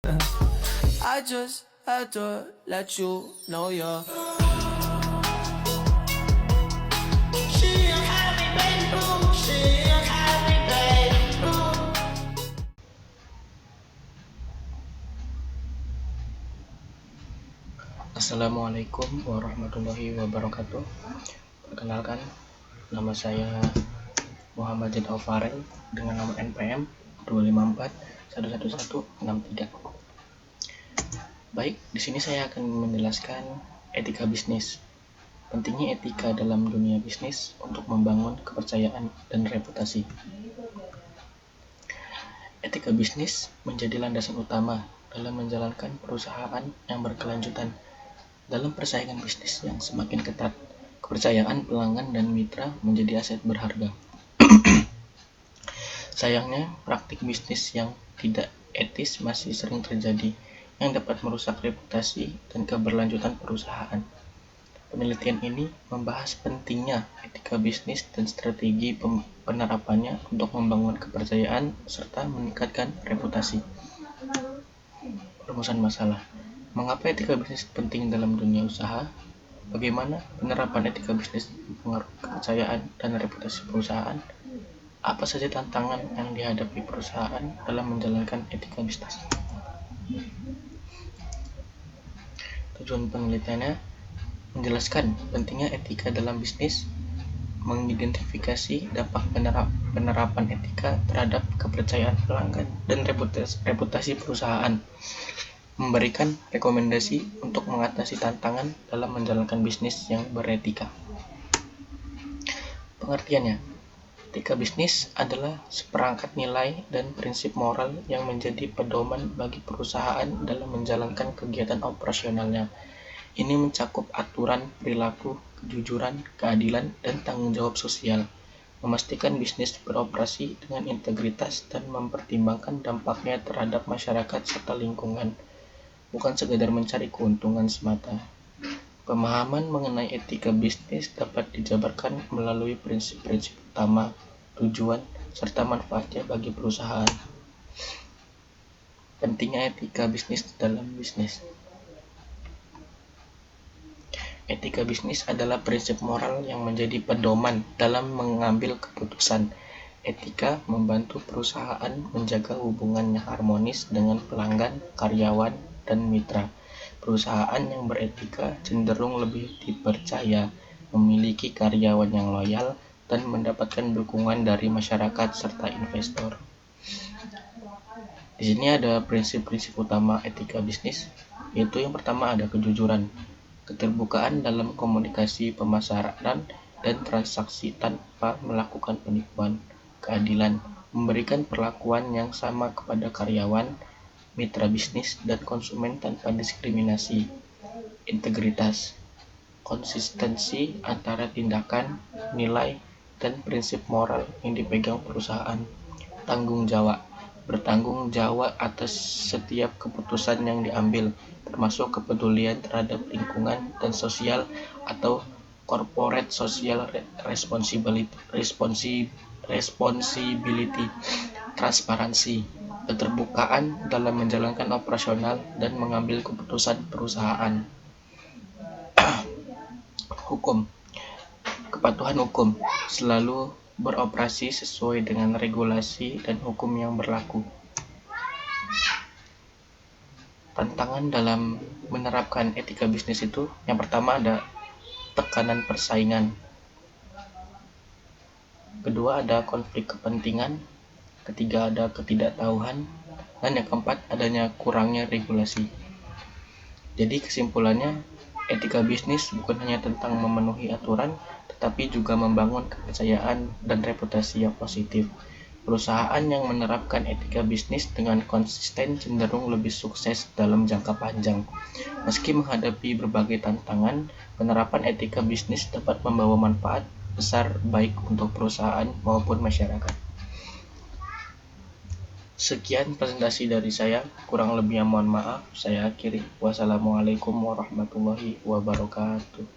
I just had to let you know you're. She a happy baby boo. She a happy baby boo. Assalamualaikum warahmatullahi wabarakatuh. Perkenalkan, nama saya Muhammad Zaid Alfarel dengan nomor NPM 254111163. Baik, di sini saya akan menjelaskan etika bisnis. Pentingnya etika dalam dunia bisnis untuk membangun kepercayaan dan reputasi. Etika bisnis menjadi landasan utama dalam menjalankan perusahaan yang berkelanjutan. Dalam persaingan bisnis yang semakin ketat, kepercayaan pelanggan dan mitra menjadi aset berharga. Sayangnya, praktik bisnis yang tidak etis masih sering terjadi, yang dapat merusak reputasi dan keberlanjutan perusahaan. Penelitian ini membahas pentingnya etika bisnis dan strategi penerapannya untuk membangun kepercayaan serta meningkatkan reputasi. Rumusan masalah. Mengapa etika bisnis penting dalam dunia usaha? Bagaimana penerapan etika bisnis mempengaruhi kepercayaan dan reputasi perusahaan? Apa saja tantangan yang dihadapi perusahaan dalam menjalankan etika bisnis? Tujuan penelitiannya menjelaskan pentingnya etika dalam bisnis, mengidentifikasi dampak penerapan etika terhadap kepercayaan pelanggan dan reputasi perusahaan, memberikan rekomendasi untuk mengatasi tantangan dalam menjalankan bisnis yang beretika. Pengertiannya, etika bisnis adalah seperangkat nilai dan prinsip moral yang menjadi pedoman bagi perusahaan dalam menjalankan kegiatan operasionalnya. Ini mencakup aturan, perilaku, kejujuran, keadilan, dan tanggung jawab sosial, memastikan bisnis beroperasi dengan integritas dan mempertimbangkan dampaknya terhadap masyarakat serta lingkungan, bukan sekedar mencari keuntungan semata. Pemahaman mengenai etika bisnis dapat dijabarkan melalui prinsip-prinsip utama, tujuan, serta manfaatnya bagi perusahaan. Pentingnya etika bisnis dalam bisnis. Etika bisnis adalah prinsip moral yang menjadi pedoman dalam mengambil keputusan. Etika membantu perusahaan menjaga hubungannya harmonis dengan pelanggan, karyawan, dan mitra. Perusahaan yang beretika cenderung lebih dipercaya, memiliki karyawan yang loyal, dan mendapatkan dukungan dari masyarakat serta investor. Di sini ada prinsip-prinsip utama etika bisnis, yaitu yang pertama ada kejujuran, keterbukaan dalam komunikasi pemasaran dan transaksi tanpa melakukan penipuan, keadilan, memberikan perlakuan yang sama kepada karyawan, mitra bisnis, dan konsumen tanpa diskriminasi, integritas, konsistensi antara tindakan, nilai, dan prinsip moral yang dipegang perusahaan, tanggung jawab, bertanggung jawab atas setiap keputusan yang diambil, termasuk kepedulian terhadap lingkungan dan sosial atau corporate social responsibility, transparansi, keterbukaan dalam menjalankan operasional dan mengambil keputusan perusahaan. Hukum. Kepatuhan hukum, selalu beroperasi sesuai dengan regulasi dan hukum yang berlaku. Tantangan dalam menerapkan etika bisnis itu, yang pertama ada tekanan persaingan. Kedua ada konflik kepentingan. Ketiga ada ketidaktahuan. Dan yang keempat adanya kurangnya regulasi. Jadi kesimpulannya, etika bisnis bukan hanya tentang memenuhi aturan, tetapi juga membangun kepercayaan dan reputasi yang positif. Perusahaan yang menerapkan etika bisnis dengan konsisten cenderung lebih sukses dalam jangka panjang. Meski menghadapi berbagai tantangan, penerapan etika bisnis dapat membawa manfaat besar baik untuk perusahaan maupun masyarakat. Sekian presentasi dari saya, kurang lebihnya mohon maaf. Saya akhiri. Wassalamualaikum warahmatullahi wabarakatuh.